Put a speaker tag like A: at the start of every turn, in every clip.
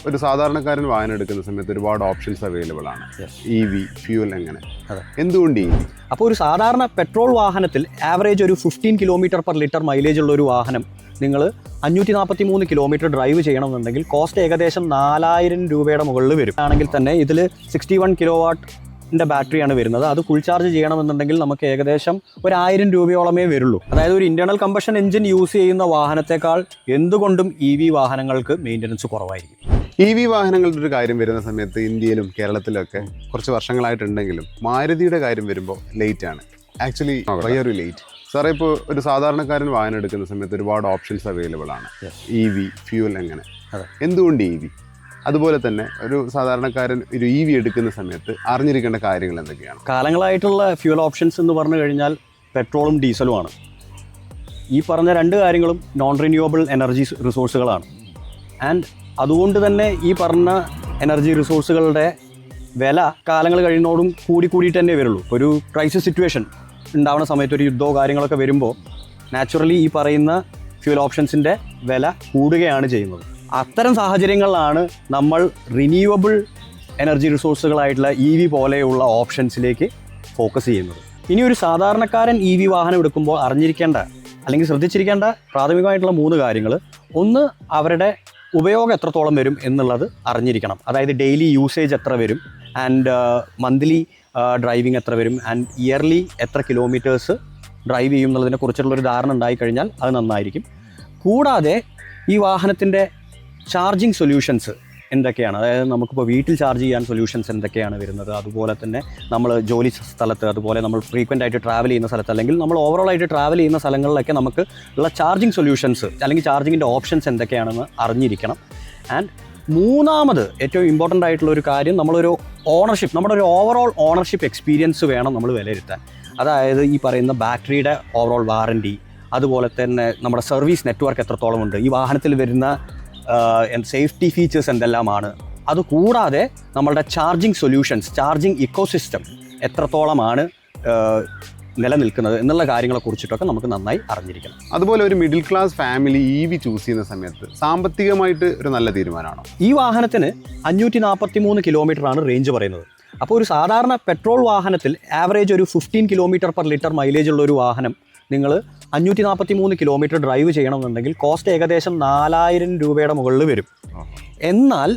A: ഒരു സാധാരണക്കാരൻ വാഹനം എടുക്കുന്ന സമയത്ത് ഒരുപാട് ഓപ്ഷൻസ് അവൈലബിൾ ആണ്. EV, ഫ്യൂൽ, എങ്ങനെ, എന്തുകൊണ്ട് EV?
B: അപ്പോൾ ഒരു സാധാരണ പെട്രോൾ വാഹനത്തിൽ ആവറേജ് ഒരു 15 km/ലിറ്റർ മൈലേജ് ഉള്ള ഒരു വാഹനം നിങ്ങൾ 543 കിലോമീറ്റർ ഡ്രൈവ് ചെയ്യണമെന്നുണ്ടെങ്കിൽ കോസ്റ്റ് ഏകദേശം 4000 രൂപയുടെ മുകളിൽ വരും. ആണെങ്കിൽ തന്നെ ഇതിൽ 61 kW ബാറ്ററിയാണ് വരുന്നത്. അത് ഫുൾ ചാർജ് ചെയ്യണമെന്നുണ്ടെങ്കിൽ നമുക്ക് ഏകദേശം 1000 രൂപയോളമേ വരുള്ളൂ. അതായത് ഒരു ഇന്റേണൽ കമ്പഷൻ എഞ്ചിൻ യൂസ് ചെയ്യുന്ന വാഹനത്തെക്കാൾ എന്തുകൊണ്ടും EV വാഹനങ്ങൾക്ക് മെയിൻ്റനൻസ് കുറവായിരിക്കും.
A: EV വാഹനങ്ങളുടെ ഒരു കാര്യം വരുന്ന സമയത്ത് ഇന്ത്യയിലും കേരളത്തിലൊക്കെ കുറച്ച് വർഷങ്ങളായിട്ടുണ്ടെങ്കിലും മാരുതിയുടെ കാര്യം വരുമ്പോൾ ലേറ്റ് ആണ്. Actually very late. സാറേ, ഇപ്പോൾ ഒരു സാധാരണക്കാരൻ വാഹനം എടുക്കുന്ന സമയത്ത് ഒരുപാട് ഓപ്ഷൻസ് അവൈലബിൾ ആണ്. EV, ഫ്യൂൽ, എങ്ങനെ, എന്തുകൊണ്ട് EV? അതുപോലെ തന്നെ ഒരു സാധാരണക്കാരൻ ഒരു EV എടുക്കുന്ന സമയത്ത് അറിഞ്ഞിരിക്കേണ്ട കാര്യങ്ങൾ എന്തൊക്കെയാണ്?
B: കാലങ്ങളായിട്ടുള്ള ഫ്യൂൽ ഓപ്ഷൻസ് എന്ന് പറഞ്ഞു കഴിഞ്ഞാൽ പെട്രോളും ഡീസലുമാണ്. ഈ പറഞ്ഞ രണ്ട് കാര്യങ്ങളും നോൺ റിന്യൂവബിൾ എനർജി റിസോഴ്സുകളാണ്. ആൻഡ് അതുകൊണ്ട് തന്നെ ഈ പറഞ്ഞ എനർജി റിസോഴ്സുകളുടെ വില കാലങ്ങൾ കഴിയുന്നതോടും കൂടിയിട്ട് തന്നെ വരുള്ളൂ. ഒരു ക്രൈസിസ് സിറ്റുവേഷൻ ഉണ്ടാവുന്ന സമയത്ത്, ഒരു യുദ്ധമോ കാര്യങ്ങളൊക്കെ വരുമ്പോൾ നാച്ചുറലി ഈ പറയുന്ന ഫ്യൂൽ ഓപ്ഷൻസിൻ്റെ വില കൂടുകയാണ് ചെയ്യുന്നത്. അത്തരം സാഹചര്യങ്ങളിലാണ് നമ്മൾ റിന്യൂവബിൾ എനർജി റിസോഴ്സുകളായിട്ടുള്ള EV പോലെയുള്ള ഓപ്ഷൻസിലേക്ക് ഫോക്കസ് ചെയ്യുന്നത്. ഇനി ഒരു സാധാരണക്കാരൻ EV വാഹനം എടുക്കുമ്പോൾ അറിഞ്ഞിരിക്കേണ്ട അല്ലെങ്കിൽ ശ്രദ്ധിച്ചിരിക്കേണ്ട പ്രാഥമികമായിട്ടുള്ള 3 കാര്യങ്ങൾ. ഒന്ന്, അവരുടെ ഉപയോഗം എത്രത്തോളം വരും എന്നുള്ളത് അറിഞ്ഞിരിക്കണം. അതായത് ഡെയിലി യൂസേജ് എത്ര വരും, ആൻഡ് മന്ത്ലി ഡ്രൈവിംഗ് എത്ര വരും, ആൻഡ് ഇയർലി എത്ര കിലോമീറ്റേഴ്സ് ഡ്രൈവ് ചെയ്യും എന്നുള്ളതിനെ കുറിച്ചുള്ളൊരു ധാരണ ഉണ്ടായിക്കഴിഞ്ഞാൽ അത് നന്നായിരിക്കും. കൂടാതെ ഈ വാഹനത്തിൻ്റെ ചാർജിങ് സൊല്യൂഷൻസ് എന്തൊക്കെയാണ്, അതായത് നമുക്കിപ്പോൾ വീട്ടിൽ ചാർജ് ചെയ്യാൻ സൊല്യൂഷൻസ് എന്തൊക്കെയാണ് വരുന്നത്, അതുപോലെ തന്നെ നമ്മൾ ജോലി സ്ഥലത്ത്, അതുപോലെ നമ്മൾ ഫ്രീക്വൻ്റ് ആയിട്ട് ട്രാവൽ ചെയ്യുന്ന സ്ഥലത്ത്, അല്ലെങ്കിൽ നമ്മൾ ഓവറോൾ ആയിട്ട് ട്രാവൽ ചെയ്യുന്ന സ്ഥലങ്ങളിലൊക്കെ നമുക്ക് ഉള്ള ചാർജിങ് സൊല്യൂഷൻസ് അല്ലെങ്കിൽ ചാർജിങ്ങിൻ്റെ ഓപ്ഷൻസ് എന്തൊക്കെയാണെന്ന് അറിഞ്ഞിരിക്കണം. ആൻഡ് മൂന്നാമത് ഏറ്റവും ഇമ്പോർട്ടൻ്റ് ആയിട്ടുള്ള ഒരു കാര്യം, നമ്മളൊരു ഓണർഷിപ്പ്, നമ്മുടെ ഒരു ഓവറോൾ ഓണർഷിപ്പ് എക്സ്പീരിയൻസ് വേണം നമ്മൾ വിലയിരുത്താൻ. അതായത് ഈ പറയുന്ന ബാറ്ററിയുടെ ഓവറോൾ വാറൻറ്റി, അതുപോലെ തന്നെ നമ്മുടെ സർവീസ് നെറ്റ്വർക്ക് എത്രത്തോളം ഉണ്ട്, ഈ വാഹനത്തിൽ വരുന്ന സേഫ്റ്റി ഫീച്ചേഴ്സ് എന്തെല്ലാമാണ്, അതുകൂടാതെ നമ്മളുടെ ചാർജിങ് സൊല്യൂഷൻസ്, ചാർജിങ് ഇക്കോസിസ്റ്റം എത്രത്തോളമാണ് നിലനിൽക്കുന്നത് എന്നുള്ള കാര്യങ്ങളെ കുറിച്ചിട്ടൊക്കെ നമുക്ക് നന്നായി അറിഞ്ഞിരിക്കണം.
A: അതുപോലെ ഒരു middle class family EV choose ചെയ്യുന്ന സമയത്ത് സാമ്പത്തികമായിട്ട് ഒരു നല്ല തീരുമാനമാണോ?
B: ഈ വാഹനത്തിന് 543 കിലോമീറ്ററാണ് റേഞ്ച് പറയുന്നത്. അപ്പോൾ ഒരു സാധാരണ പെട്രോൾ വാഹനത്തിൽ ആവറേജ് ഒരു 15 km/ലിറ്റർ മൈലേജ് ഉള്ള ഒരു വാഹനം നിങ്ങൾ 543 കിലോമീറ്റർ ഡ്രൈവ് ചെയ്യണമെന്നുണ്ടെങ്കിൽ കോസ്റ്റ് ഏകദേശം 4000 രൂപയുടെ മുകളിൽ വരും. എന്നാൽ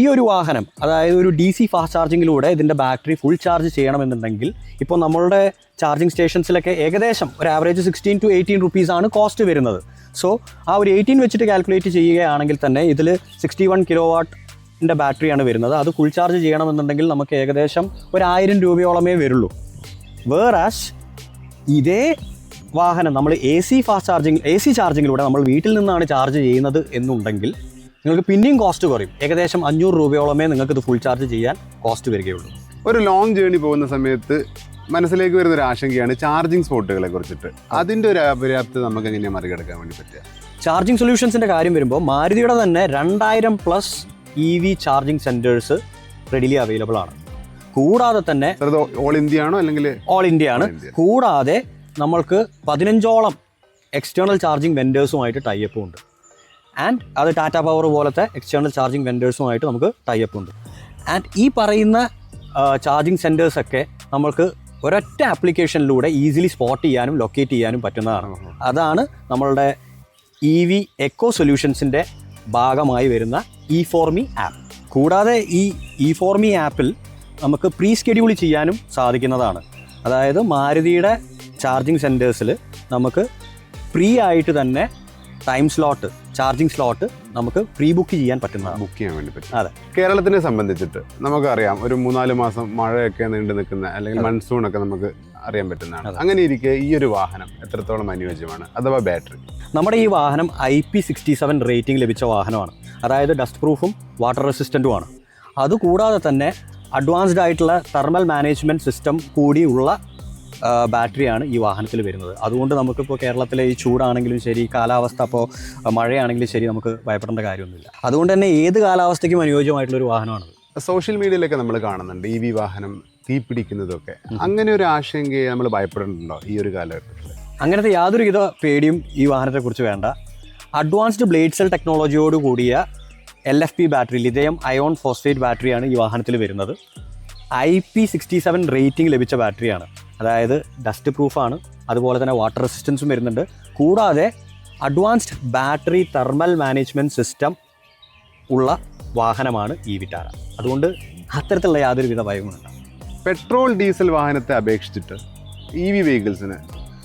B: ഈ ഒരു വാഹനം, അതായത് ഒരു DC ഫാസ്റ്റ് ചാർജിങ്ങിലൂടെ ഇതിൻ്റെ ബാറ്ററി ഫുൾ ചാർജ് ചെയ്യണമെന്നുണ്ടെങ്കിൽ ഇപ്പോൾ നമ്മളുടെ ചാർജിങ് സ്റ്റേഷൻസിലൊക്കെ ഏകദേശം ഒരു ആവറേജ് 16 to 18 റുപ്പീസാണ് കോസ്റ്റ് വരുന്നത്. സോ ആ ഒരു 18 വെച്ചിട്ട് കാൽക്കുലേറ്റ് ചെയ്യുകയാണെങ്കിൽ തന്നെ ഇതിൽ 61 kW ബാറ്ററിയാണ് വരുന്നത്. അത് ഫുൾ ചാർജ് ചെയ്യണമെന്നുണ്ടെങ്കിൽ നമുക്ക് ഏകദേശം 1000 രൂപയോളമേ വരുള്ളൂ. വേറാസ് ഇതേ വാഹനം നമ്മൾ AC ചാർജിങ്ങിലൂടെ നമ്മൾ വീട്ടിൽ നിന്നാണ് ചാർജ് ചെയ്യുന്നത് എന്നുണ്ടെങ്കിൽ നിങ്ങൾക്ക് പിന്നെയും കോസ്റ്റ് കുറയും. ഏകദേശം 500 രൂപയോളമേ നിങ്ങൾക്ക് ഇത് ഫുൾ ചാർജ് ചെയ്യാൻ കോസ്റ്റ് വരികയുള്ളൂ.
A: ഒരു ലോങ് ജേർണി പോകുന്ന സമയത്ത് മനസ്സിലേക്ക് വരുന്നൊരു ആശങ്കയാണ് ചാർജിങ് സ്പോട്ടുകളെ കുറിച്ചിട്ട്. അതിൻ്റെ ഒരു അപര്യാപ്തത നമുക്ക് എങ്ങനെയാണ് മറികടക്കാൻ വേണ്ടി പറ്റുക?
B: ചാർജിങ് സൊല്യൂഷൻസിൻ്റെ കാര്യം വരുമ്പോൾ മാരുതിയുടെ തന്നെ 2000+ EV charging centres readily available ആണ്. കൂടാതെ തന്നെ
A: ഓൾ ഇന്ത്യ ആണോ അല്ലെങ്കിൽ
B: ഓൾ ഇന്ത്യ ആണ്. കൂടാതെ നമ്മൾക്ക് 15ഓളം എക്സ്റ്റേണൽ ചാർജിങ് വെൻഡേഴ്സുമായിട്ട് ടൈപ്പ് ഉണ്ട്. ആൻഡ് അത് ടാറ്റ പവർ പോലത്തെ എക്സ്റ്റേണൽ ചാർജിങ് വെൻഡേഴ്സുമായിട്ട് നമുക്ക് ടൈപ്പ് ഉണ്ട്. ആൻഡ് ഈ പറയുന്ന ചാർജിങ് സെൻറ്റേഴ്സൊക്കെ നമ്മൾക്ക് ഒരൊറ്റ ആപ്ലിക്കേഷനിലൂടെ ഈസിലി സ്പോട്ട് ചെയ്യാനും ലൊക്കേറ്റ് ചെയ്യാനും പറ്റുന്നതാണ്. അതാണ് നമ്മളുടെ EV എക്കോ സൊല്യൂഷൻസിൻ്റെ ഭാഗമായി വരുന്ന E4Me ആപ്പ്. കൂടാതെ ഈ E4Me ആപ്പിൽ നമുക്ക് പ്രീ സ്കെഡ്യൂൾ ചെയ്യാനും സാധിക്കുന്നതാണ്. അതായത് മാരുതിയുടെ ചാർജിങ് സെൻറ്റേഴ്സിൽ നമുക്ക് ഫ്രീ ആയിട്ട് തന്നെ ചാർജിങ് സ്ലോട്ട് നമുക്ക് പ്രീ ബുക്ക് ചെയ്യാൻ പറ്റുന്നതാണ്.
A: ബുക്ക് ചെയ്യാൻ വേണ്ടി പറ്റും.
B: അതെ.
A: കേരളത്തിനെ സംബന്ധിച്ചിട്ട് നമുക്കറിയാം, ഒരു 3-4 മാസം മഴയൊക്കെ നീണ്ടു നിൽക്കുന്ന അല്ലെങ്കിൽ മൺസൂണൊക്കെ നമുക്ക് അറിയാൻ പറ്റുന്നതാണ്. അങ്ങനെ ഇരിക്കെ ഈ ഒരു വാഹനം എത്രത്തോളം അനുയോജ്യമാണ്, അഥവാ ബാറ്ററി?
B: നമ്മുടെ ഈ വാഹനം IP67 റേറ്റിംഗ് ലഭിച്ച വാഹനമാണ്. അതായത് ഡസ്റ്റ് പ്രൂഫും വാട്ടർ റെസിസ്റ്റൻറ്റുമാണ്. അതുകൂടാതെ തന്നെ അഡ്വാൻസ്ഡ് ആയിട്ടുള്ള തെർമൽ മാനേജ്മെൻറ്റ് സിസ്റ്റം കൂടിയുള്ള ബാറ്ററിയാണ് ഈ വാഹനത്തിൽ വരുന്നത്. അതുകൊണ്ട് നമുക്കിപ്പോൾ കേരളത്തിലെ ഈ ചൂടാണെങ്കിലും ശരി, കാലാവസ്ഥ ഇപ്പോൾ മഴയാണെങ്കിലും ശരി, നമുക്ക് ഭയപ്പെടേണ്ട കാര്യമൊന്നുമില്ല. അതുകൊണ്ട് തന്നെ ഏത് കാലാവസ്ഥയ്ക്കും അനുയോജ്യമായിട്ടുള്ളൊരു വാഹനമാണത്.
A: സോഷ്യൽ മീഡിയയിലൊക്കെ നമ്മൾ കാണുന്നുണ്ട് EV വാഹനം തീപിടിക്കുന്നതൊക്കെ. അങ്ങനെ ഒരു ആശങ്കയെ നമ്മൾ ഭയപ്പെടുന്നുണ്ടോ ഈ ഒരു കാലഘട്ടത്തിൽ?
B: അങ്ങനത്തെ യാതൊരുവിധ പേടിയും ഈ വാഹനത്തെക്കുറിച്ച് വേണ്ട. അഡ്വാൻസ്ഡ് ബ്ലേഡ് സെൽ ടെക്നോളജിയോട് കൂടിയ LFP battery, lithium ion phosphate ബാറ്ററിയാണ് ഈ വാഹനത്തിൽ വരുന്നത്. IP67 റേറ്റിംഗ് ലഭിച്ച ബാറ്ററിയാണ്. അതായത് ഡസ്റ്റ് പ്രൂഫാണ്, അതുപോലെ തന്നെ വാട്ടർ റെസിസ്റ്റൻസും വരുന്നുണ്ട്. കൂടാതെ advanced battery thermal management system ഉള്ള വാഹനമാണ് ഈ വിറ്റാര. അതുകൊണ്ട് അത്തരത്തിലുള്ള യാതൊരുവിധ ഭയവുമില്ല.
A: പെട്രോൾ ഡീസൽ വാഹനത്തെ അപേക്ഷിച്ചിട്ട് EV വെഹിക്കിൾസിന്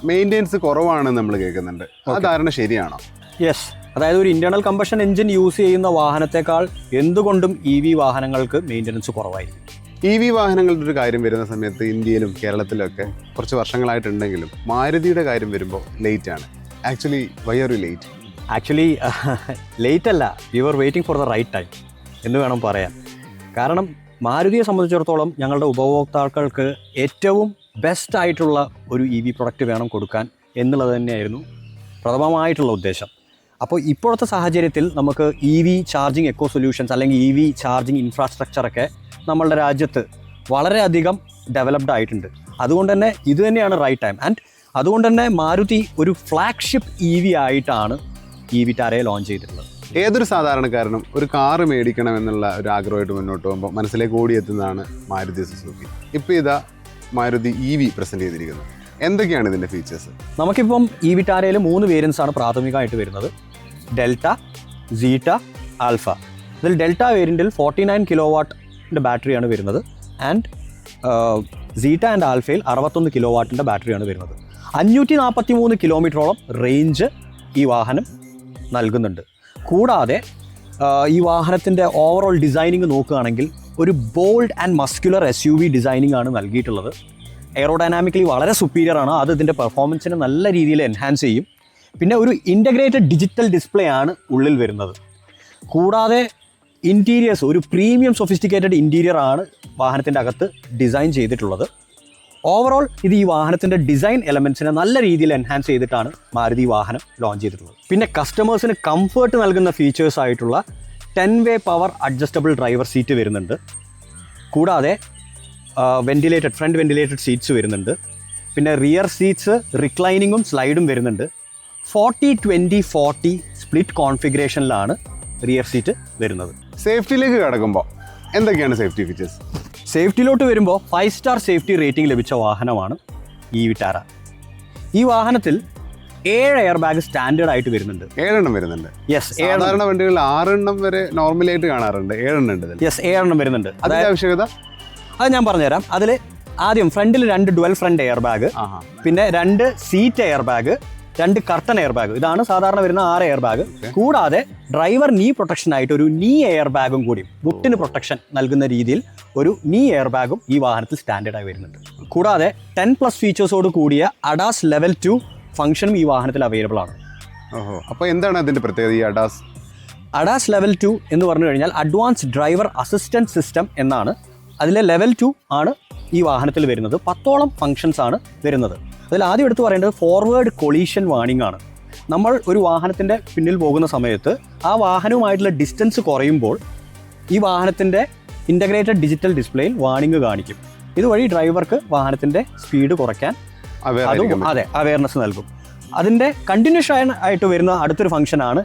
A: മെയിൻ്റെനൻസ് കുറവാണെന്ന് നമ്മൾ കേൾക്കുന്നുണ്ട്. ആ ധാരണ ശരിയാണോ?
B: യെസ്, അതായത് ഒരു ഇൻറ്റേർണൽ കമ്പഷൻ എഞ്ചിൻ യൂസ് ചെയ്യുന്ന വാഹനത്തെക്കാൾ എന്തുകൊണ്ടും EV വാഹനങ്ങൾക്ക് മെയിൻ്റെനൻസ് കുറവായിരിക്കും.
A: EV വാഹനങ്ങളുടെ ഒരു കാര്യം വരുന്ന സമയത്ത് ഇന്ത്യയിലും കേരളത്തിലൊക്കെ കുറച്ച് വർഷങ്ങളായിട്ടുണ്ടെങ്കിലും മാരുതിയുടെ കാര്യം വരുമ്പോൾ ലേറ്റ് ആണ്. Actually why are you late?
B: Actually late അല്ല, you are waiting for the right time എന്ന് വേണം പറയാൻ. കാരണം മാരുതിയെ സംബന്ധിച്ചിടത്തോളം ഞങ്ങളുടെ ഉപഭോക്താക്കൾക്ക് ഏറ്റവും ബെസ്റ്റ് ആയിട്ടുള്ള ഒരു EV പ്രൊഡക്റ്റ് വേണം കൊടുക്കാൻ എന്നുള്ളത് തന്നെയായിരുന്നു പ്രഥമമായിട്ടുള്ള ഉദ്ദേശം. അപ്പോൾ ഇപ്പോഴത്തെ സാഹചര്യത്തിൽ നമുക്ക് EV ചാർജിങ് എക്കോ സൊല്യൂഷൻസ് അല്ലെങ്കിൽ EV ചാർജിങ് ഇൻഫ്രാസ്ട്രക്ചറൊക്കെ നമ്മളുടെ രാജ്യത്ത് വളരെയധികം ഡെവലപ്ഡ് ആയിട്ടുണ്ട്. അതുകൊണ്ട് തന്നെ ഇത് തന്നെയാണ് റൈറ്റ് ടൈം. ആൻഡ് അതുകൊണ്ട് തന്നെ മാരുതി ഒരു ഫ്ലാഗ്ഷിപ്പ് EV ആയിട്ടാണ് ഈ വിറ്റാരയെ ലോഞ്ച് ചെയ്തിട്ടുള്ളത്.
A: ഏതൊരു സാധാരണക്കാരനും ഒരു കാറ് മേടിക്കണം എന്നുള്ള ഒരു ആഗ്രഹമായിട്ട് മുന്നോട്ട് പോകുമ്പോൾ മനസ്സിലേക്ക് ഓടിയെത്തുന്നതാണ് മാരുതി സുസുക്കി. ഇപ്പോൾ ഇതാ മാരുതി EV പ്രസൻറ്റ് ചെയ്തിരിക്കുന്നത്. എന്തൊക്കെയാണ് ഇതിൻ്റെ ഫീച്ചേഴ്സ്?
B: നമുക്കിപ്പം ഈ വിറ്റാരയിൽ 3 വേരിയൻസ് ആണ് പ്രാഥമികമായിട്ട് വരുന്നത്: ഡെൽറ്റ, സീറ്റ, ആൽഫ. ഇതിൽ ഡെൽറ്റ വേരിയൻറ്റിൽ 49 കിലോവാട്ടിൻ്റെ ബാറ്ററിയാണ് വരുന്നത്. ആൻഡ് സീറ്റ ആൻഡ് ആൽഫയിൽ 61 കിലോവാട്ടിൻ്റെ ബാറ്ററിയാണ് വരുന്നത്. 543 കിലോമീറ്ററോളം റേഞ്ച് ഈ വാഹനം നൽകുന്നുണ്ട്. കൂടാതെ ഈ വാഹനത്തിൻ്റെ ഓവറോൾ ഡിസൈനിങ് നോക്കുകയാണെങ്കിൽ ഒരു bold and muscular SUV designing ആണ് നൽകിയിട്ടുള്ളത്. എയറോഡൈനാമിക്കലി വളരെ സുപ്പീരിയർ ആണ്. അത് ഇതിൻ്റെ പെർഫോമൻസിനെ നല്ല രീതിയിൽ എൻഹാൻസ് ചെയ്യും. പിന്നെ ഒരു ഇൻ്റഗ്രേറ്റഡ് ഡിജിറ്റൽ ഡിസ്പ്ലേ ആണ് ഉള്ളിൽ വരുന്നത്. കൂടാതെ ഇൻറ്റീരിയേഴ്സ് ഒരു പ്രീമിയം സൊഫിസ്റ്റിക്കേറ്റഡ് ഇൻറ്റീരിയർ ആണ് വാഹനത്തിൻ്റെ അകത്ത് ഡിസൈൻ ചെയ്തിട്ടുള്ളത്. ഓവറോൾ ഇത് ഈ വാഹനത്തിൻ്റെ ഡിസൈൻ എലമെൻറ്റ്സിനെ നല്ല രീതിയിൽ എൻഹാൻസ് ചെയ്തിട്ടാണ് മാരുതി വാഹനം ലോഞ്ച് ചെയ്തിട്ടുള്ളത്. പിന്നെ കസ്റ്റമേഴ്സിന് കംഫേർട്ട് നൽകുന്ന ഫീച്ചേഴ്സ് ആയിട്ടുള്ള 10-way power adjustable driver seat വരുന്നുണ്ട്. കൂടാതെ ഫ്രണ്ട് വെന്റിലേറ്റഡ് സീറ്റ്സ് വരുന്നുണ്ട്. പിന്നെ റിയർ സീറ്റ്സ് റിക്ലൈനിങ്ങും സ്ലൈഡും വരുന്നുണ്ട്. 40-20-40 സ്പ്ലിറ്റ് കോൺഫിഗറേഷനിലാണ് റിയർ സീറ്റ് വരുന്നത്.
A: സേഫ്റ്റിയിലേക്ക് കടക്കുമ്പോൾ എന്തൊക്കെയാണ് സേഫ്റ്റി ഫീച്ചേഴ്സ്?
B: സേഫ്റ്റിയിലോട്ട് വരുമ്പോൾ 5 സ്റ്റാർ സേഫ്റ്റി റേറ്റിംഗ് ലഭിച്ച വാഹനമാണ് ഈ വിറ്റാര. ഈ വാഹനത്തിൽ 7 എയർ ബാഗ് സ്റ്റാൻഡേർഡ് ആയിട്ട് വരുന്നുണ്ട്.
A: 7 എണ്ണം വരുന്നുണ്ട്.
B: യെസ്,
A: സാധാരണ വണ്ടികളിൽ 6 എണ്ണം വരെ നോർമലായിട്ട് കാണാറുണ്ട്. 7 എണ്ണം ഉണ്ട്.
B: യെസ്, 7 എണ്ണം വരുന്നുണ്ട്.
A: അതിന്റെ ആവശ്യകത
B: അത് ഞാൻ പറഞ്ഞുതരാം. അതിൽ ആദ്യം ഫ്രണ്ടിൽ 2 ഡുവൽ ഫ്രണ്ട് എയർ ബാഗ്, പിന്നെ 2 seat air bag, 2 curtain air bag. ഇതാണ് സാധാരണ വരുന്ന 6 എയർ ബാഗ്. കൂടാതെ ഡ്രൈവർ നീ പ്രൊട്ടക്ഷൻ ആയിട്ട് ഒരു നീ എയർ ബാഗും കൂടി, മുട്ടിന് പ്രൊട്ടക്ഷൻ നൽകുന്ന രീതിയിൽ ഒരു നീ എയർ ബാഗും ഈ വാഹനത്തിൽ സ്റ്റാൻഡേർഡായി വരുന്നുണ്ട്. കൂടാതെ 10+ ഫീച്ചേഴ്സോട് കൂടിയ അഡാസ് ലെവൽ 2 ഫംഗ്ഷനും ഈ വാഹനത്തിൽ അവൈലബിൾ ആണ്.
A: അപ്പോൾ എന്താണ് അതിൻ്റെ പ്രത്യേകത? ഈ
B: അഡാസ് ലെവൽ 2 എന്ന് പറഞ്ഞു കഴിഞ്ഞാൽ അഡ്വാൻസ് ഡ്രൈവർ അസിസ്റ്റൻറ്റ് സിസ്റ്റം എന്നാണ്. അതിലെ ലെവൽ 2 ആണ് ഈ വാഹനത്തിൽ വരുന്നത്. 10ഓളം ഫങ്ഷൻസ് ആണ് വരുന്നത്. അതിൽ ആദ്യം എടുത്ത് പറയേണ്ടത് ഫോർവേഡ് കൊളീഷൻ വാണിംഗ് ആണ്. നമ്മൾ ഒരു വാഹനത്തിൻ്റെ പിന്നിൽ പോകുന്ന സമയത്ത് ആ വാഹനവുമായിട്ടുള്ള ഡിസ്റ്റൻസ് കുറയുമ്പോൾ ഈ വാഹനത്തിൻ്റെ ഇൻ്റഗ്രേറ്റഡ് ഡിജിറ്റൽ ഡിസ്പ്ലേയിൽ വാണിംഗ് കാണിക്കും. ഇതുവഴി ഡ്രൈവർക്ക് വാഹനത്തിൻ്റെ സ്പീഡ് കുറയ്ക്കാൻ അതെ അവയർനെസ് നൽകും. അതിൻ്റെ കണ്ടിന്യൂഷൻ ആയിട്ട് വരുന്ന അടുത്തൊരു ഫംഗ്ഷനാണ്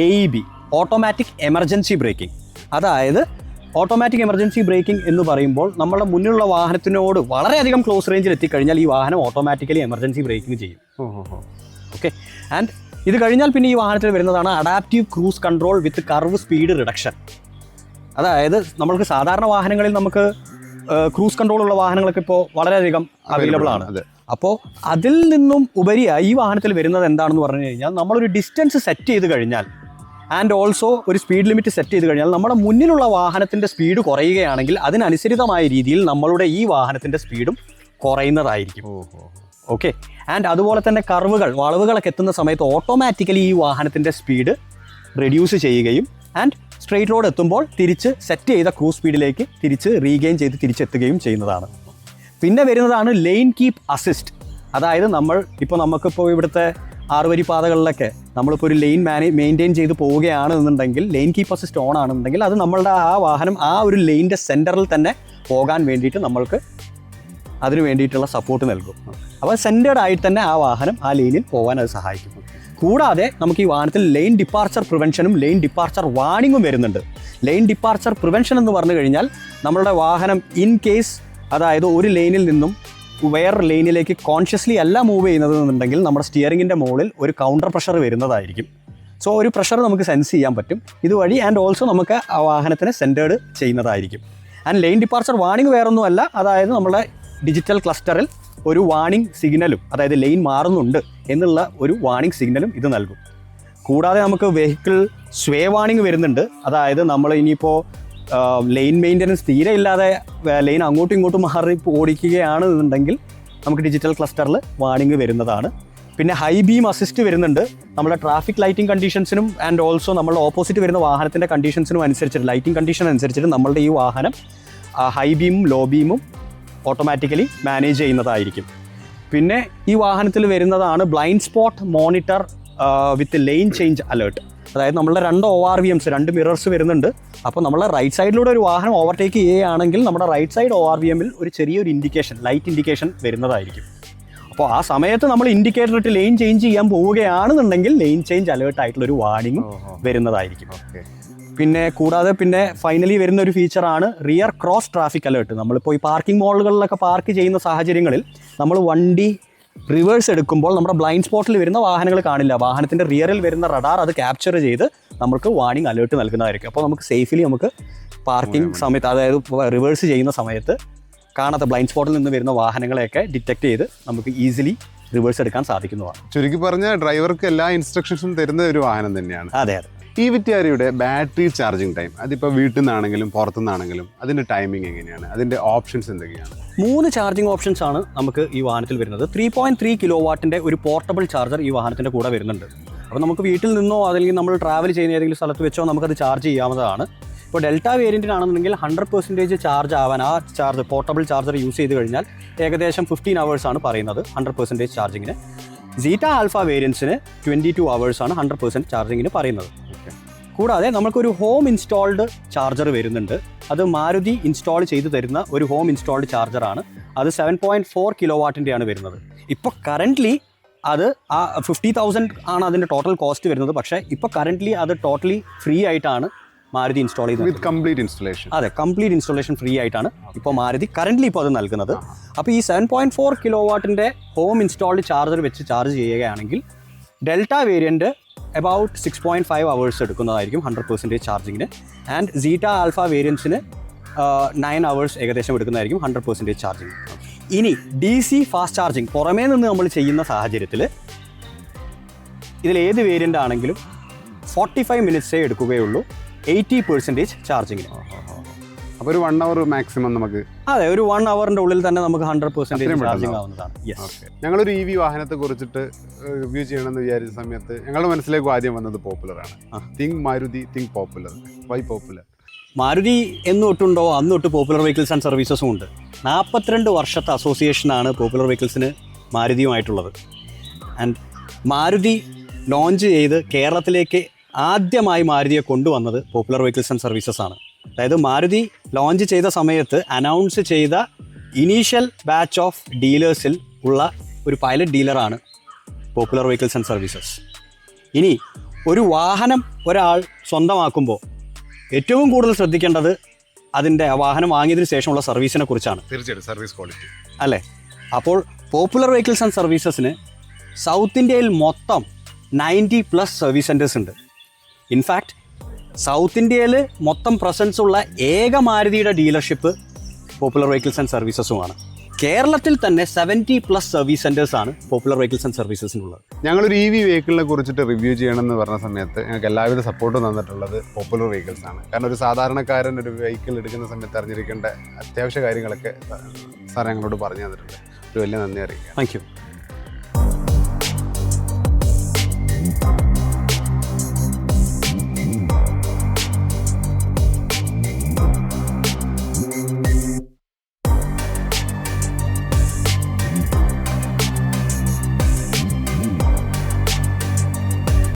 B: AEB, ഓട്ടോമാറ്റിക് എമർജൻസി ബ്രേക്കിംഗ്. അതായത് ഓട്ടോമാറ്റിക് എമർജൻസി ബ്രേക്കിംഗ് എന്ന് പറയുമ്പോൾ നമ്മുടെ മുന്നിലുള്ള വാഹനത്തിനോട് വളരെയധികം ക്ലോസ് റേഞ്ചിൽ എത്തിക്കഴിഞ്ഞാൽ ഈ വാഹനം ഓട്ടോമാറ്റിക്കലി എമർജൻസി ബ്രേക്കിംഗ് ചെയ്യും. ഓക്കെ. ആൻഡ് ഇത് കഴിഞ്ഞാൽ പിന്നെ ഈ വാഹനത്തിൽ വരുന്നതാണ് adaptive cruise control with curve speed reduction. അതായത് നമ്മൾക്ക് സാധാരണ വാഹനങ്ങളിൽ നമുക്ക് ക്രൂസ് കൺട്രോൾ ഉള്ള വാഹനങ്ങളൊക്കെ ഇപ്പോൾ വളരെയധികം അവൈലബിൾ ആണ്. അപ്പോൾ അതിൽ നിന്നും ഉപരിയായി ഈ വാഹനത്തിൽ വരുന്നത് എന്താണെന്ന് പറഞ്ഞു കഴിഞ്ഞാൽ നമ്മളൊരു ഡിസ്റ്റൻസ് സെറ്റ് ചെയ്ത് കഴിഞ്ഞാൽ ആൻഡ് ഓൾസോ ഒരു സ്പീഡ് ലിമിറ്റ് സെറ്റ് ചെയ്ത് കഴിഞ്ഞാൽ നമ്മുടെ മുന്നിലുള്ള വാഹനത്തിൻ്റെ സ്പീഡ് കുറയുകയാണെങ്കിൽ അതിനനുസരിതമായ രീതിയിൽ നമ്മളുടെ ഈ വാഹനത്തിൻ്റെ സ്പീഡും കുറയുന്നതായിരിക്കും. ഓക്കെ. ആൻഡ് അതുപോലെ തന്നെ വളവുകളൊക്കെ എത്തുന്ന സമയത്ത് ഓട്ടോമാറ്റിക്കലി ഈ വാഹനത്തിൻ്റെ സ്പീഡ് റെഡ്യൂസ് ചെയ്യുകയും ആൻഡ് സ്ട്രെയിറ്റ് റോഡ് എത്തുമ്പോൾ തിരിച്ച് സെറ്റ് ചെയ്ത ക്രൂസ് സ്പീഡിലേക്ക് തിരിച്ച് റീഗെയിൻ ചെയ്ത് തിരിച്ചെത്തുകയും ചെയ്യുന്നതാണ്. പിന്നെ വരുന്നതാണ് ലെയിൻ കീപ്പ് അസിസ്റ്റ്. അതായത് നമുക്കിപ്പോൾ ഇവിടുത്തെ 6 വരി പാതകളിലൊക്കെ നമ്മളിപ്പോൾ ഒരു ലെയിൻ മെയിൻറ്റെയിൻ ചെയ്ത് പോവുകയാണെന്നുണ്ടെങ്കിൽ ലെയിൻ കീപ്പ് അസിസ്റ്റ് ഓൺ ആണെന്നുണ്ടെങ്കിൽ അത് നമ്മളുടെ ആ വാഹനം ആ ഒരു ലെയിൻ്റെ സെൻറ്ററിൽ തന്നെ പോകാൻ വേണ്ടിയിട്ട് നമ്മൾക്ക് അതിന് വേണ്ടിയിട്ടുള്ള സപ്പോർട്ട് നൽകും. അപ്പോൾ സെൻറ്റേർഡ് ആയിട്ട് തന്നെ ആ വാഹനം ആ ലെയിനിൽ പോകാൻ അത് സഹായിക്കും. കൂടാതെ നമുക്ക് ഈ വാഹനത്തിൽ ലെയിൻ ഡിപ്പാർച്ചർ പ്രിവെൻഷനും ലെയിൻ ഡിപ്പാർച്ചർ വാണിങ്ങും വരുന്നുണ്ട്. ലെയിൻ ഡിപ്പാർച്ചർ പ്രിവെൻഷൻ എന്ന് പറഞ്ഞു കഴിഞ്ഞാൽ നമ്മളുടെ വാഹനം ഇൻ കേസ് അതായത് ഒരു ലൈനിൽ നിന്നും വേറൊരു ലൈനിലേക്ക് കോൺഷ്യസ്ലി അല്ല മൂവ് ചെയ്യുന്നത് എന്നുണ്ടെങ്കിൽ നമ്മുടെ സ്റ്റിയറിങ്ങിൻ്റെ മുകളിൽ ഒരു കൗണ്ടർ പ്രഷർ വരുന്നതായിരിക്കും. സോ ഒരു പ്രഷർ നമുക്ക് സെൻസ് ചെയ്യാൻ പറ്റും ഇതുവഴി. ആൻഡ് ഓൾസോ നമുക്ക് ആ വാഹനത്തിനെ സെൻറ്റേർഡ് ചെയ്യുന്നതായിരിക്കും. ആൻഡ് ലെയിൻ ഡിപ്പാർച്ചർ വാണിംഗ് വേറൊന്നുമല്ല, അതായത് നമ്മുടെ ഡിജിറ്റൽ ക്ലസ്റ്ററിൽ ഒരു വാണിംഗ് സിഗ്നലും, അതായത് ലൈൻ മാറുന്നുണ്ട് എന്നുള്ള ഒരു വാണിംഗ് സിഗ്നലും ഇത് നൽകും. കൂടാതെ നമുക്ക് വെഹിക്കിൾ സ്വേ വാണിംഗ് വരുന്നുണ്ട്. അതായത് നമ്മൾ ഇനിയിപ്പോൾ ലൈൻ മെയിൻ്റനൻസ് തീരെ ഇല്ലാതെ ലൈൻ അങ്ങോട്ടും ഇങ്ങോട്ടും മാറി ഓടിക്കുകയാണെന്നുണ്ടെങ്കിൽ നമുക്ക് ഡിജിറ്റൽ ക്ലസ്റ്ററിൽ വാണിംഗ് വരുന്നതാണ്. പിന്നെ ഹൈ ബീം അസിസ്റ്റ് വരുന്നുണ്ട്. നമ്മുടെ ട്രാഫിക് ലൈറ്റിംഗ് കണ്ടീഷൻസിനും ആൻഡ് ഓൾസോ നമ്മളുടെ ഓപ്പോസിറ്റ് വരുന്ന വാഹനത്തിൻ്റെ കണ്ടീഷൻസിനും അനുസരിച്ചിട്ട്, ലൈറ്റിംഗ് കണ്ടീഷൻ അനുസരിച്ചിട്ട് നമ്മളുടെ ഈ വാഹനം ഹൈ ബീമും ലോ ബീമും ഓട്ടോമാറ്റിക്കലി മാനേജ് ചെയ്യുന്നതായിരിക്കും. പിന്നെ ഈ വാഹനത്തിൽ വരുന്നതാണ് ബ്ലൈൻഡ് സ്പോട്ട് മോണിറ്റർ വിത്ത് ലെയിൻ ചേഞ്ച് അലേർട്ട്. അതായത് നമ്മളുടെ 2 ORVMs, 2 മിറേഴ്സ് വരുന്നുണ്ട്. അപ്പോൾ നമ്മളെ റൈറ്റ് സൈഡിലൂടെ ഒരു വാഹനം ഓവർടേക്ക് ചെയ്യുകയാണെങ്കിൽ നമ്മുടെ റൈറ്റ് സൈഡ് ORVMൽ ഒരു ചെറിയൊരു ഇൻഡിക്കേഷൻ, ലൈറ്റ് ഇൻഡിക്കേഷൻ വരുന്നതായിരിക്കും. അപ്പോൾ ആ സമയത്ത് നമ്മൾ ഇൻഡിക്കേറ്റർ ഇട്ട് ലൈൻ ചേഞ്ച് ചെയ്യാൻ പോവുകയാണെന്നുണ്ടെങ്കിൽ ലൈൻ ചേഞ്ച് അലേർട്ട് ആയിട്ടുള്ളൊരു വാർണിംഗ് വരുന്നതായിരിക്കും. പിന്നെ കൂടാതെ പിന്നെ ഫൈനലി വരുന്ന ഒരു ഫീച്ചറാണ് റിയർ ക്രോസ് ട്രാഫിക് അലേർട്ട്. നമ്മളിപ്പോൾ ഈ പാർക്കിംഗ് മോളുകളിലൊക്കെ പാർക്ക് ചെയ്യുന്ന സാഹചര്യങ്ങളിൽ നമ്മൾ വണ്ടി റിവേഴ്സ് എടുക്കുമ്പോൾ നമ്മുടെ ബ്ലൈൻഡ് സ്പോട്ടിൽ വരുന്ന വാഹനങ്ങൾ കാണില്ല. വാഹനത്തിൻ്റെ റിയറിൽ വരുന്ന റഡാർ അത് ക്യാപ്ചർ ചെയ്ത് നമുക്ക് വാർണിംഗ് അലേർട്ട് നൽകുന്നതായിരിക്കും. അപ്പോൾ നമുക്ക് സേഫ്ലി നമുക്ക് പാർക്കിംഗ് സമയത്ത്, അതായത് റിവേഴ്സ് ചെയ്യുന്ന സമയത്ത് കാണാത്ത ബ്ലൈൻഡ് സ്പോട്ടിൽ നിന്ന് വരുന്ന വാഹനങ്ങളെയൊക്കെ ഡിറ്റക്ട് ചെയ്ത് നമുക്ക് ഈസിലി റിവേഴ്സ് എടുക്കാൻ സാധിക്കുന്നതാണ്.
A: ചുരുക്കി പറഞ്ഞാൽ ഡ്രൈവർക്ക് എല്ലാ ഇൻസ്ട്രക്ഷൻസും തരുന്ന ഒരു വാഹനം തന്നെയാണ്.
B: അതെ അതെ.
A: ഈ വിറ്റാരിയുടെ ബാറ്ററി ചാർജിങ് ടൈം, അതിപ്പോൾ വീട്ടിൽ നിന്നാണെങ്കിലും പുറത്തുനിന്നാണെങ്കിലും അതിൻ്റെ ടൈമിംഗ് എങ്ങനെയാണ്, അതിൻ്റെ ഓപ്ഷൻസ് എന്തൊക്കെയാണ്?
B: 3 ചാർജിങ് ഓപ്ഷൻസ് ആണ് നമുക്ക് ഈ വാഹനത്തിൽ വരുന്നത്. 3.3 കിലോവാട്ടിൻ്റെ ഒരു പോർട്ടബിൾ ചാർജർ ഈ വാഹനത്തിൻ്റെ കൂടെ വരുന്നുണ്ട്. അപ്പോൾ നമുക്ക് വീട്ടിൽ നിന്നോ അല്ലെങ്കിൽ നമ്മൾ ട്രാവൽ ചെയ്യുന്ന ഏതെങ്കിലും സ്ഥലത്ത് വെച്ചോ നമുക്കത് ചാർജ് ചെയ്യാവുന്നതാണ്. ഇപ്പോൾ ഡെൽറ്റ വേരിയൻറ്റിനാണെന്നുണ്ടെങ്കിൽ 100% ചാർജ് ആവാൻ ആ ചാർജ് പോർട്ടബിൾ ചാർജർ യൂസ് ചെയ്ത് കഴിഞ്ഞാൽ ഏകദേശം 15 hours ആണ് പറയുന്നത് 100% ചാർജിങ്ങിന്. സീറ്റ ആൽഫ വേരിയൻസിന് 22 hours ആണ് 100% ചാർജിങ്ങിന് പറയുന്നത്. കൂടാതെ നമുക്കൊരു ഹോം ഇൻസ്റ്റാൾഡ് ചാർജർ വരുന്നുണ്ട്. അത് മാരുതി ഇൻസ്റ്റാൾ ചെയ്ത് തരുന്ന ഒരു ഹോം ഇൻസ്റ്റാൾഡ് ചാർജറാണ്. അത് 7.4 കിലോവാട്ടിൻ്റെയാണ് വരുന്നത്. ഇപ്പോൾ കറൻ്റ്ലി അത് ആ 50,000 ആണ് അതിൻ്റെ ടോട്ടൽ കോസ്റ്റ് വരുന്നത്. പക്ഷേ ഇപ്പോൾ കറൻ്റ്ലി അത് ടോട്ടലി ഫ്രീ ആയിട്ടാണ് മാരുതി ഇൻസ്റ്റാൾ ചെയ്യുന്നത്.
A: Complete installation.
B: അതെ, കംപ്ലീറ്റ് ഇൻസ്റ്റാളേഷൻ ഫ്രീ ആയിട്ടാണ് ഇപ്പോൾ മാരുതി കറൻ്റ്ലി ഇപ്പോൾ അത് നൽകുന്നത്. അപ്പോൾ ഈ 7.4 കിലോവാട്ടിൻ്റെ ഹോം ഇൻസ്റ്റാൾഡ് ചാർജർ വെച്ച് ചാർജ് ചെയ്യുകയാണെങ്കിൽ ഡെൽറ്റ വേരിയൻറ്റ് about 6.5 hours എടുക്കുന്നതായിരിക്കും 100% ചാർജിങ്ങിന്. ആൻഡ് സീറ്റ ആൽഫ വേരിയൻസിന് 9 hours ഏകദേശം എടുക്കുന്നതായിരിക്കും 100% ചാർജിങ്. ഇനി DC ഫാസ്റ്റ് ചാർജിങ് പുറമേ നിന്ന് നമ്മൾ ചെയ്യുന്ന സാഹചര്യത്തിൽ ഇതിലേത് വേരിയൻ്റ് ആണെങ്കിലും 45 minutes എടുക്കുകയുള്ളൂ 80% ചാർജിങ്ങിന്.
A: അപ്പോൾ ഒരു 1 hour മാക്സിമം നമുക്ക്.
B: അതെ, ഒരു 1 hourൻ്റെ ഉള്ളിൽ തന്നെ നമുക്ക് 100% ചാർജിങ് ആവുന്നതാണ്.
A: ഞങ്ങളൊരു EV വാഹനത്തെ കുറിച്ചിട്ട് റിവ്യൂ ചെയ്യണമെന്ന് വിചാരിച്ച സമയത്ത് ഞങ്ങളുടെ മനസ്സിലേക്ക് ആദ്യം വന്നത് പോപ്പുലറാണ്. Think Maruti, think popular. Why popular?
B: Maruti എന്നൊട്ടുണ്ടോ അന്നൊട്ട് പോപ്പുലർ വെഹിക്കിൾസ് ആൻഡ് സർവീസസും ഉണ്ട്. 42 വർഷത്തെ അസോസിയേഷനാണ് പോപ്പുലർ വെഹിക്കിൾസിന് മാരുതിയുമായിട്ടുള്ളത്. ആൻഡ് മാരുതി ലോഞ്ച് ചെയ്ത് കേരളത്തിലേക്ക് ആദ്യമായി മാരുതിയെ കൊണ്ടുവന്നത് പോപ്പുലർ വെഹിക്കിൾസ് ആൻഡ് സർവീസസ് ആണ്. അതായത് മാരുതി ലോഞ്ച് ചെയ്ത സമയത്ത് അനൗൺസ് ചെയ്ത ഇനീഷ്യൽ ബാച്ച് ഓഫ് ഡീലേഴ്സിൽ ഉള്ള ഒരു പൈലറ്റ് ഡീലറാണ് പോപ്പുലർ വെഹിക്കിൾസ് ആൻഡ് സർവീസസ്. ഇനി ഒരു വാഹനം ഒരാൾ സ്വന്തമാക്കുമ്പോൾ ഏറ്റവും കൂടുതൽ ശ്രദ്ധിക്കേണ്ടത് അതിൻ്റെ വാഹനം വാങ്ങിയതിന് ശേഷമുള്ള സർവീസിനെ കുറിച്ചാണ്.
A: തീർച്ചയായിട്ടും സർവീസ് ക്വാളിറ്റി
B: അല്ലേ? അപ്പോൾ പോപ്പുലർ വെഹിക്കിൾസ് ആൻഡ് സർവീസസിന് സൗത്ത് ഇന്ത്യയിൽ മൊത്തം 90+ സർവീസ് സെൻറ്റേഴ്സ് ഉണ്ട്. ഇൻഫാക്റ്റ് സൗത്ത് ഇന്ത്യയിൽ മൊത്തം പ്രസൻസ് ഉള്ള ഏക മാരുതിയുടെ ഡീലർഷിപ്പ് പോപ്പുലർ വെഹിക്കിൾസ് ആൻഡ് സർവീസസുമാണ്. കേരളത്തിൽ തന്നെ 70+ സർവീസ് സെൻറ്റേഴ്സാണ് പോപ്പുലർ വെഹിക്കിൾസ് ആൻഡ് സർവീസസിനുള്ളത്.
A: ഞങ്ങളൊരു EV വെഹിക്കിളിനെ കുറിച്ചിട്ട് റിവ്യൂ ചെയ്യണമെന്ന് പറഞ്ഞ സമയത്ത് ഞങ്ങൾക്ക് എല്ലാവിധ സപ്പോർട്ടും തന്നിട്ടുള്ളത് പോപ്പുലർ വെഹിക്കിൾസ് ആണ്. കാരണം ഒരു സാധാരണക്കാരൻ ഒരു വെഹിക്കിൾ എടുക്കുന്ന സമയത്ത് അറിഞ്ഞിരിക്കേണ്ട അത്യാവശ്യ കാര്യങ്ങളൊക്കെ സാർ ഞങ്ങളോട് പറഞ്ഞു തന്നിട്ടുണ്ട്. ഒരു വലിയ നന്ദി അറിയിക്കാം.
B: Thank you.